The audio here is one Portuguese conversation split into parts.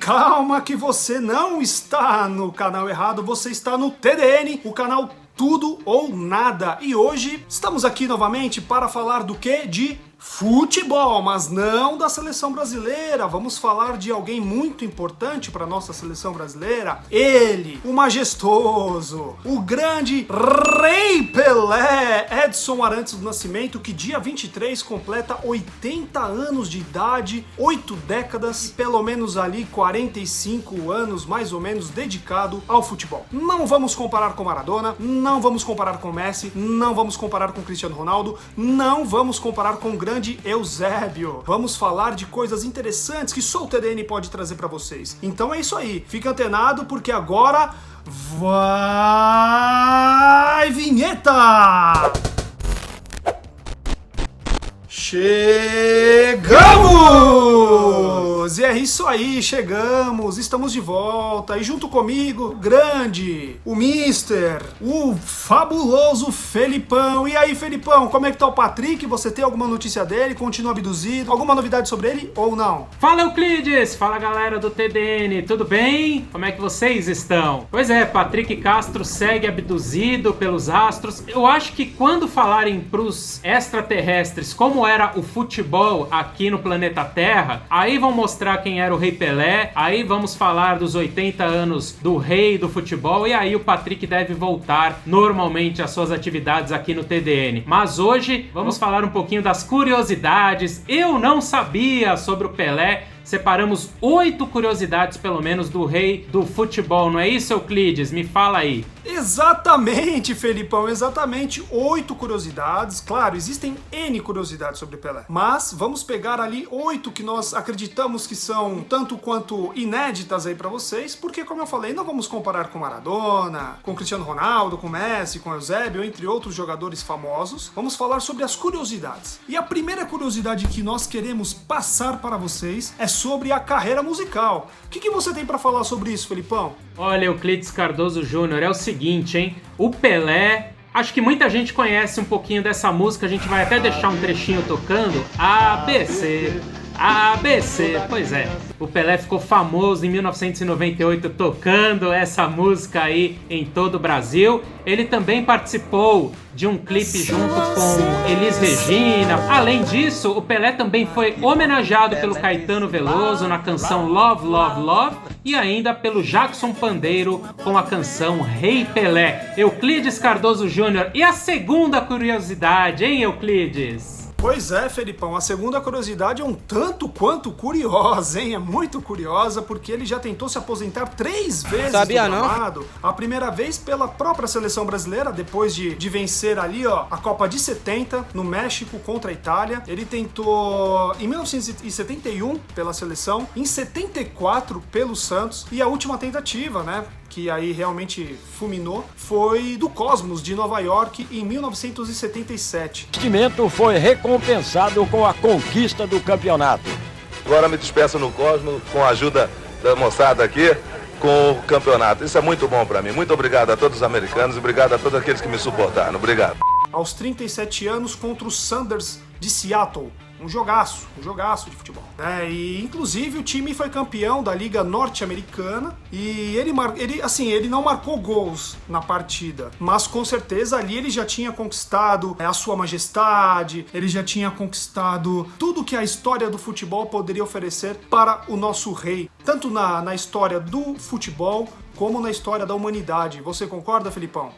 calma que você não está no canal errado, você está no TDN, o canal Tudo ou Nada. E hoje estamos aqui novamente para falar do quê? De futebol, mas não da seleção brasileira. Vamos falar de alguém muito importante para nossa seleção brasileira. Ele, o majestoso, o grande Rei Pelé, Edson Arantes do Nascimento, que dia 23 completa 80 anos de idade, 8 décadas, pelo menos ali 45 anos mais ou menos dedicado ao futebol. Não vamos comparar com Maradona, não vamos comparar com Messi, não vamos comparar com Cristiano Ronaldo, não vamos comparar com o grande Eusébio. Vamos falar de coisas interessantes que só o TDN pode trazer para vocês. Então é isso aí. Fica antenado porque agora vai vinheta! Chegamos! E é isso aí, chegamos, estamos de volta. E junto comigo, o grande, o Mister, o fabuloso Felipão. E aí, Felipão, como é que tá o Patrick? Você tem alguma notícia dele? Continua abduzido? Alguma novidade sobre ele ou não? Fala, Euclides! Fala, galera do TDN, tudo bem? Como é que vocês estão? Pois é, Patrick Castro segue abduzido pelos astros. Eu acho que quando falarem pros extraterrestres como era o futebol aqui no planeta Terra, aí vão mostrar quem era o Rei Pelé, aí vamos falar dos 80 anos do rei do futebol, e aí o Patrick deve voltar normalmente às suas atividades aqui no TDN. Mas hoje vamos falar um pouquinho das curiosidades. Eu não sabia sobre o Pelé. Separamos 8 curiosidades, pelo menos, do rei do futebol. Não é isso, Euclides? Me fala aí. Exatamente, Felipão, exatamente. 8 curiosidades. Claro, existem N curiosidades sobre Pelé. Mas vamos pegar ali 8 que nós acreditamos que são tanto quanto inéditas aí pra vocês. Porque, como eu falei, não vamos comparar com Maradona, com Cristiano Ronaldo, com Messi, com Eusébio, entre outros jogadores famosos. Vamos falar sobre as curiosidades. E a primeira curiosidade que nós queremos passar para vocês é sobre a carreira musical. O que você tem pra falar sobre isso, Felipão? Olha, Euclides Cardoso Júnior, é o seguinte, hein? O Pelé, acho que muita gente conhece um pouquinho dessa música, a gente vai até deixar um trechinho tocando. ABC, ABC, pois é. O Pelé ficou famoso em 1998 tocando essa música aí em todo o Brasil. Ele também participou de um clipe junto com Elis Regina. Além disso, o Pelé também foi homenageado pelo Caetano Veloso na canção Love, Love, Love e ainda pelo Jackson Pandeiro com a canção Rei Pelé. Euclides Cardoso Júnior. E a segunda curiosidade, hein, Euclides? Pois é, Felipão, a segunda curiosidade é um tanto quanto curiosa, hein? É muito curiosa, porque ele já tentou se aposentar 3 vezes Sabia, no gramado. A primeira vez pela própria seleção brasileira, depois de vencer ali, ó, a Copa de 70, no México, contra a Itália. Ele tentou em 1971 pela seleção, em 74 pelo Santos, e a última tentativa, né, que aí realmente fulminou, foi do Cosmos de Nova York em 1977. O investimento foi recompensado com a conquista do campeonato. Agora me despeço no Cosmos com a ajuda da moçada aqui com o campeonato. Isso é muito bom pra mim. Muito obrigado a todos os americanos e obrigado a todos aqueles que me suportaram. Obrigado. Aos 37 anos contra o Sanders de Seattle. Um jogaço de futebol. E inclusive o time foi campeão da Liga Norte-Americana e ele não marcou gols na partida, mas com certeza ali ele já tinha conquistado a sua majestade, ele já tinha conquistado tudo que a história do futebol poderia oferecer para o nosso rei, tanto na história do futebol como na história da humanidade. Você concorda, Felipão?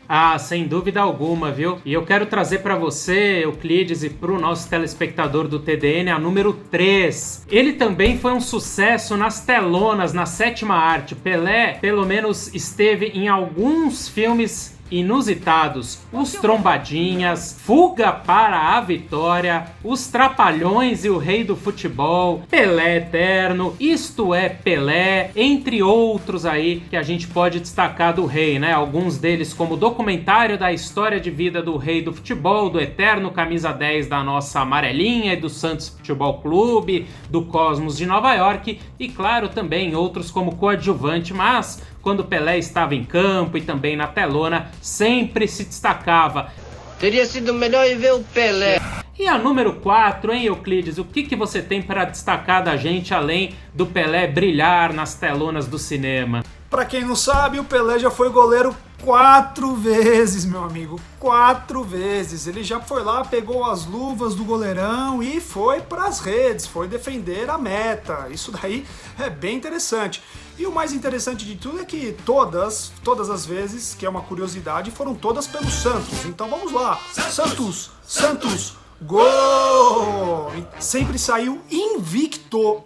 Ah, sem dúvida alguma, viu? E eu quero trazer pra você, Euclides, e pro nosso telespectador do TDN, a número 3. Ele também foi um sucesso nas telonas, na sétima arte. Pelé, pelo menos, esteve em alguns filmes inusitados: Os Trombadinhas, Fuga para a Vitória, Os Trapalhões e o Rei do Futebol, Pelé Eterno, Isto é Pelé, entre outros aí que a gente pode destacar do rei, né? Alguns deles como documentário da história de vida do Rei do Futebol, do Eterno Camisa 10 da nossa amarelinha e do Santos Futebol Clube, do Cosmos de Nova York e, claro, também outros como coadjuvante, mas quando Pelé estava em campo e também na telona, sempre se destacava. Teria sido melhor ir ver o Pelé. E a número 4, hein, Euclides? O que você tem para destacar da gente além do Pelé brilhar nas telonas do cinema? Pra quem não sabe, o Pelé já foi goleiro 4 vezes, meu amigo. 4 vezes. Ele já foi lá, pegou as luvas do goleirão e foi pras redes, foi defender a meta. Isso daí é bem interessante. E o mais interessante de tudo é que todas as vezes, que é uma curiosidade, foram todas pelo Santos. Então vamos lá. Santos. Gol! Sempre saiu invicto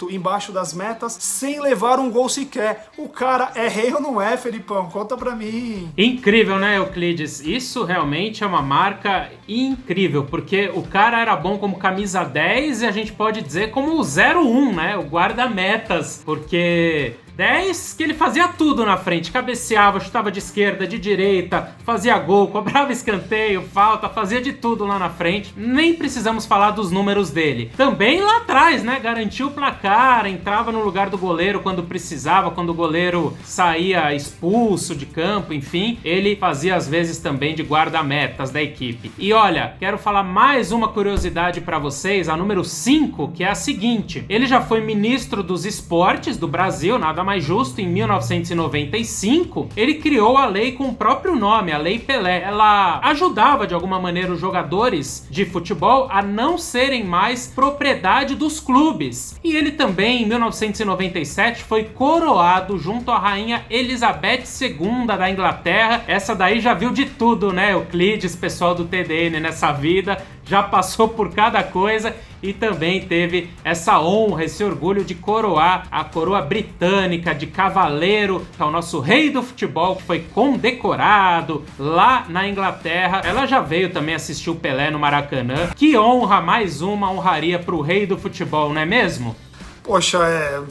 embaixo das metas, sem levar um gol sequer. O cara é rei ou não é, Felipão? Conta pra mim. Incrível, né, Euclides? Isso realmente é uma marca incrível, porque o cara era bom como camisa 10 e a gente pode dizer como o 01, né? O guarda-metas, porque 10 que ele fazia tudo na frente, cabeceava, chutava de esquerda, de direita, fazia gol, cobrava escanteio, falta, fazia de tudo lá na frente. Nem precisamos falar dos números dele. Também lá atrás, né, garantiu o placar, entrava no lugar do goleiro quando precisava, quando o goleiro saía expulso de campo, enfim. Ele fazia às vezes também de guarda-metas da equipe. E olha, quero falar mais uma curiosidade pra vocês, a número 5, que é a seguinte. Ele já foi ministro dos esportes do Brasil, nada mais justo, em 1995, ele criou a lei com o próprio nome, a Lei Pelé. Ela ajudava de alguma maneira os jogadores de futebol a não serem mais propriedade dos clubes. E ele também, em 1997, foi coroado junto à rainha Elizabeth II da Inglaterra. Essa daí já viu de tudo, né, Euclides, pessoal do TDN nessa vida, já passou por cada coisa e também teve essa honra, esse orgulho de coroar a coroa britânica de cavaleiro, que é o nosso rei do futebol, que foi condecorado lá na Inglaterra. Ela já veio também assistir o Pelé no Maracanã. Que honra, mais uma honraria pro rei do futebol, não é mesmo? Poxa,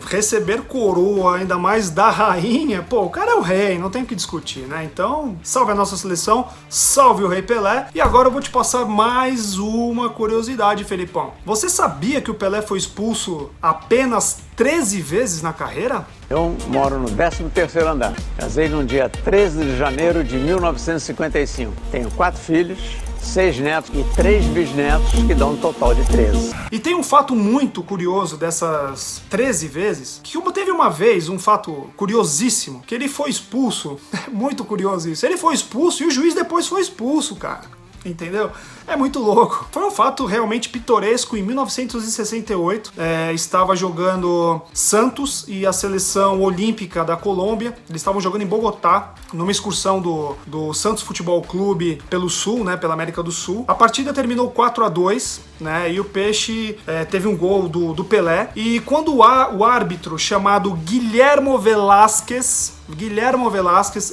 receber coroa, ainda mais da rainha, pô, o cara é o rei, não tem o que discutir, né? Então, salve a nossa seleção, salve o Rei Pelé. E agora eu vou te passar mais uma curiosidade, Felipão. Você sabia que o Pelé foi expulso apenas 13 vezes na carreira? Eu moro no 13º andar. Casei no dia 13 de janeiro de 1955. Tenho 4 filhos, 6 netos e 3 bisnetos, que dão um total de 13. E tem um fato muito curioso dessas 13 vezes, que teve uma vez, um fato curiosíssimo, que ele foi expulso, muito curioso isso, ele foi expulso e o juiz depois foi expulso, cara. Entendeu? É muito louco. Foi um fato realmente pitoresco. Em 1968, estava jogando Santos e a seleção olímpica da Colômbia. Eles estavam jogando em Bogotá, numa excursão do Santos Futebol Clube pelo Sul, né, pela América do Sul. A partida terminou 4-2, né, e o Peixe teve um gol do Pelé. E quando o árbitro chamado Guilhermo Velásquez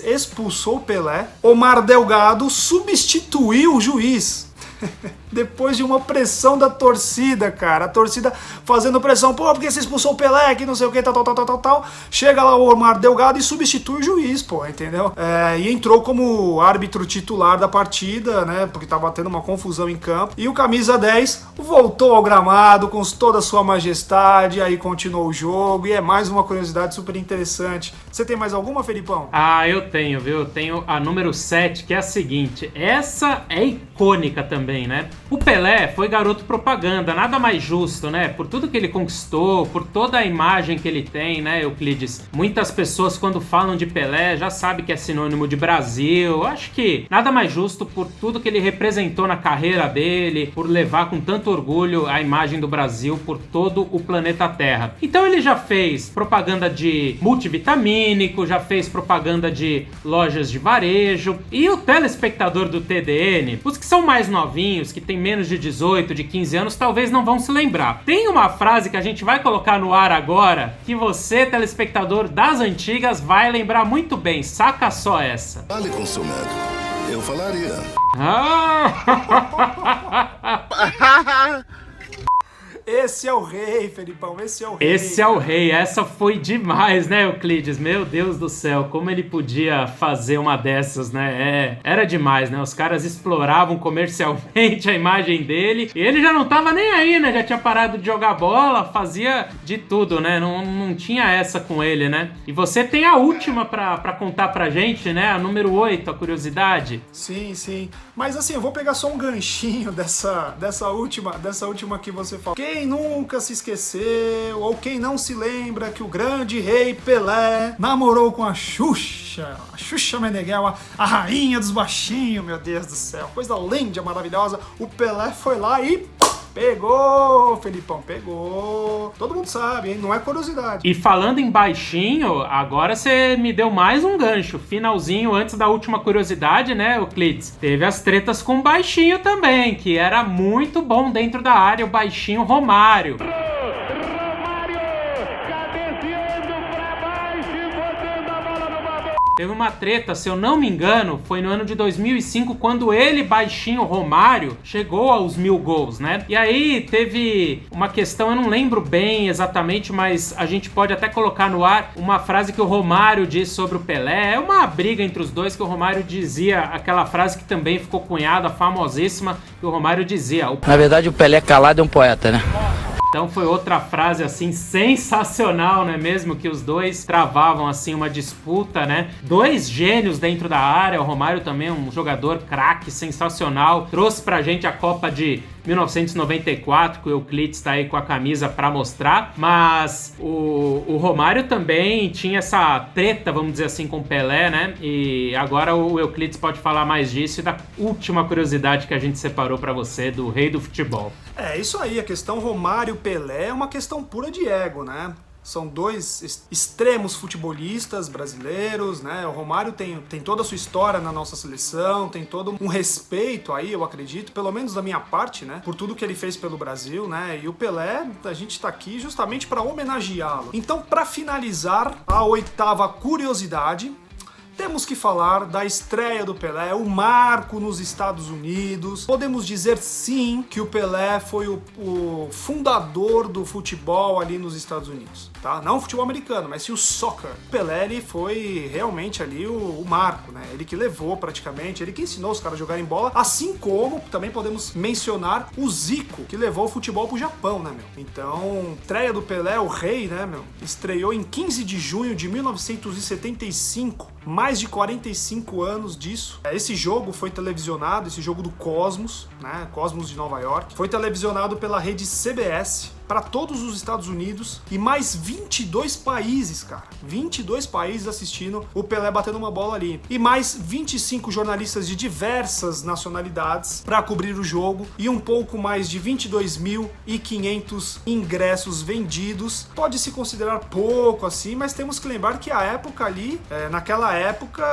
expulsou o Pelé, Omar Delgado substituiu o juiz. Depois de uma pressão da torcida, cara. A torcida fazendo pressão. Pô, porque você expulsou o Pelé, que não sei o que, tal. Chega lá o Omar Delgado e substitui o juiz, pô, entendeu? E entrou como árbitro titular da partida, né? Porque tava tendo uma confusão em campo. E o camisa 10 voltou ao gramado com toda a sua majestade. Aí continuou o jogo. E é mais uma curiosidade super interessante. Você tem mais alguma, Felipão? Ah, eu tenho, viu? Eu tenho a número 7, que é a seguinte. Essa é icônica também, né? O Pelé foi garoto propaganda, nada mais justo, né? Por tudo que ele conquistou, por toda a imagem que ele tem, né, Euclides? Muitas pessoas, quando falam de Pelé, já sabem que é sinônimo de Brasil. Acho que nada mais justo por tudo que ele representou na carreira dele, por levar com tanto orgulho a imagem do Brasil por todo o planeta Terra. Então ele já fez propaganda de multivitamínico, já fez propaganda de lojas de varejo. E o telespectador do TDN, os que são mais novinhos, que tem menos de 18, de 15 anos, talvez não vão se lembrar. Tem uma frase que a gente vai colocar no ar agora, que você, telespectador das antigas, vai lembrar muito bem. Saca só essa. Fale com seu médico. Eu falaria. Esse é o rei, Felipão, esse é o rei. Esse é o rei, essa foi demais, né, Euclides? Meu Deus do céu, como ele podia fazer uma dessas, né? Era demais, né? Os caras exploravam comercialmente a imagem dele e ele já não tava nem aí, né? Já tinha parado de jogar bola, fazia de tudo, né? Não tinha essa com ele, né? E você tem a última pra contar pra gente, né? A número 8, a curiosidade. Sim. Mas assim, eu vou pegar só um ganchinho dessa última que você falou. Quem nunca se esqueceu, ou quem não se lembra que o grande rei Pelé namorou com a Xuxa Meneghel, a rainha dos baixinhos, meu Deus do céu. Coisa linda, maravilhosa. O Pelé foi lá e... pegou, Felipão, pegou. Todo mundo sabe, hein? Não é curiosidade. E falando em baixinho, agora você me deu mais um gancho. Finalzinho, antes da última curiosidade, né, Euclides? Teve as tretas com o baixinho também, que era muito bom dentro da área, o baixinho Romário. Teve uma treta, se eu não me engano, foi no ano de 2005, quando ele, baixinho Romário, chegou aos 1000 gols, né? E aí teve uma questão, eu não lembro bem exatamente, mas a gente pode até colocar no ar uma frase que o Romário disse sobre o Pelé. É uma briga entre os dois que o Romário dizia, aquela frase que também ficou cunhada, famosíssima, que o Romário dizia... Na verdade, o Pelé calado é um poeta, né? Então foi outra frase, assim, sensacional, né? Mesmo que os dois travavam, assim, uma disputa, né? Dois gênios dentro da área. O Romário também, um jogador craque, sensacional. Trouxe pra gente a Copa de 1994, que o Euclides tá aí com a camisa pra mostrar. Mas o Romário também tinha essa treta, vamos dizer assim, com o Pelé, né? E agora o Euclides pode falar mais disso e da última curiosidade que a gente separou pra você, do rei do futebol. É isso aí, a questão Romário-Pelé é uma questão pura de ego, né? São dois extremos futebolistas brasileiros, né? O Romário tem toda a sua história na nossa seleção, tem todo um respeito aí, eu acredito, pelo menos da minha parte, né? Por tudo que ele fez pelo Brasil, né? E o Pelé, a gente tá aqui justamente para homenageá-lo. Então, para finalizar a 8ª curiosidade, temos que falar da estreia do Pelé, o marco nos Estados Unidos. Podemos dizer sim que o Pelé foi o fundador do futebol ali nos Estados Unidos, tá? Não o futebol americano, mas sim o soccer. O Pelé, ele foi realmente ali o marco, né? Ele que levou praticamente, ele que ensinou os caras a jogarem bola, assim como também podemos mencionar o Zico, que levou o futebol pro Japão, né, meu? Então, estreia do Pelé, o rei, né, meu? Estreou em 15 de junho de 1975, mais de 45 anos disso. Esse jogo foi televisionado, esse jogo do Cosmos, né? Cosmos de Nova York. Foi televisionado pela rede CBS para todos os Estados Unidos e mais 22 países, cara. 22 países assistindo o Pelé batendo uma bola ali. E mais 25 jornalistas de diversas nacionalidades para cobrir o jogo e um pouco mais de 22.500 ingressos vendidos. Pode se considerar pouco assim, mas temos que lembrar que a época ali, naquela época,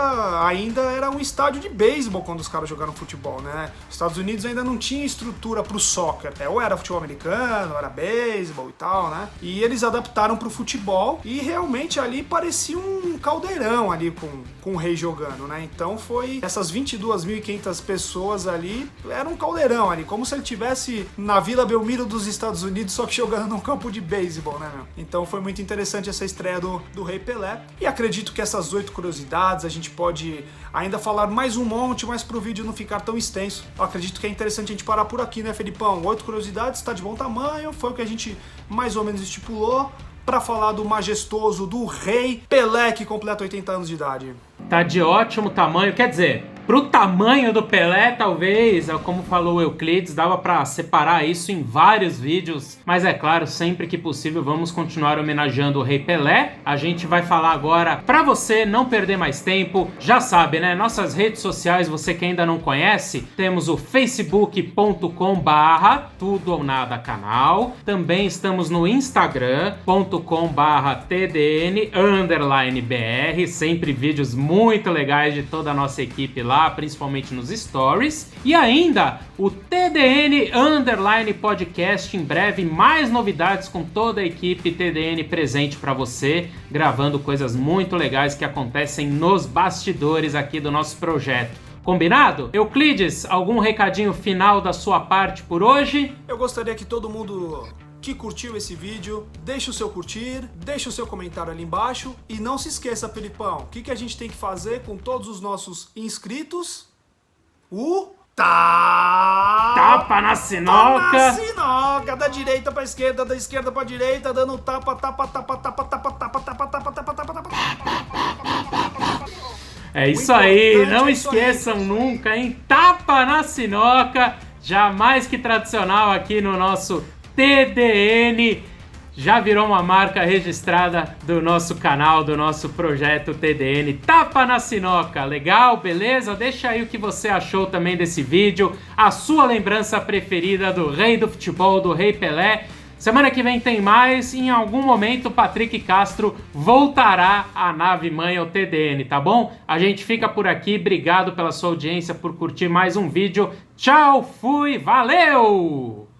ainda era um estádio de beisebol quando os caras jogaram futebol, né? Os Estados Unidos ainda não tinha estrutura pro soccer. Ou era futebol americano, ou era beisebol e tal, né? E eles adaptaram pro futebol e realmente ali parecia um caldeirão ali com o rei jogando, né? Então foi essas 22.500 pessoas ali, era um caldeirão ali, como se ele tivesse na Vila Belmiro dos Estados Unidos, só que jogando num campo de beisebol, né, meu? Então foi muito interessante essa estreia do rei Pelé e acredito que essas 8 curiosidades a gente pode ainda falar mais um monte, mas pro vídeo não ficar tão extenso. Eu acredito que é interessante a gente parar por aqui, né, Felipão? 8 curiosidades, tá de bom tamanho, foi o que a gente mais ou menos estipulou para falar do majestoso, do rei Pelé, que completa 80 anos de idade. Tá de ótimo tamanho, quer dizer, pro tamanho do Pelé, talvez, como falou o Euclides, dava pra separar isso em vários vídeos, mas é claro, sempre que possível vamos continuar homenageando o rei Pelé. A gente vai falar agora, pra você não perder mais tempo, já sabe, né, nossas redes sociais, você que ainda não conhece, temos o facebook.com/tudo ou nada canal, também estamos no instagram.com/tdn_br, sempre vídeos muito legais de toda a nossa equipe lá, principalmente nos stories, e ainda o TDN Underline Podcast, em breve mais novidades com toda a equipe TDN presente para você, gravando coisas muito legais que acontecem nos bastidores aqui do nosso projeto. Combinado? Euclides, algum recadinho final da sua parte por hoje? Eu gostaria que todo mundo que curtiu esse vídeo, deixa o seu curtir, deixa o seu comentário ali embaixo e não se esqueça, Felipão, o que a gente tem que fazer com todos os nossos inscritos? Tapa na sinoca! Na sinoca, da direita pra esquerda, da esquerda pra direita, dando tapa. É isso aí, não esqueçam nunca, hein? Tapa na sinoca, jamais que tradicional aqui no nosso TDN. Já virou uma marca registrada do nosso canal, do nosso projeto TDN. Tapa na sinoca, legal? Beleza? Deixa aí o que você achou também desse vídeo, a sua lembrança preferida do rei do futebol, do Rei Pelé. Semana que vem tem mais, em algum momento o Patrick Castro voltará à nave mãe ao TDN, tá bom? A gente fica por aqui, obrigado pela sua audiência, por curtir mais um vídeo. Tchau, fui, valeu!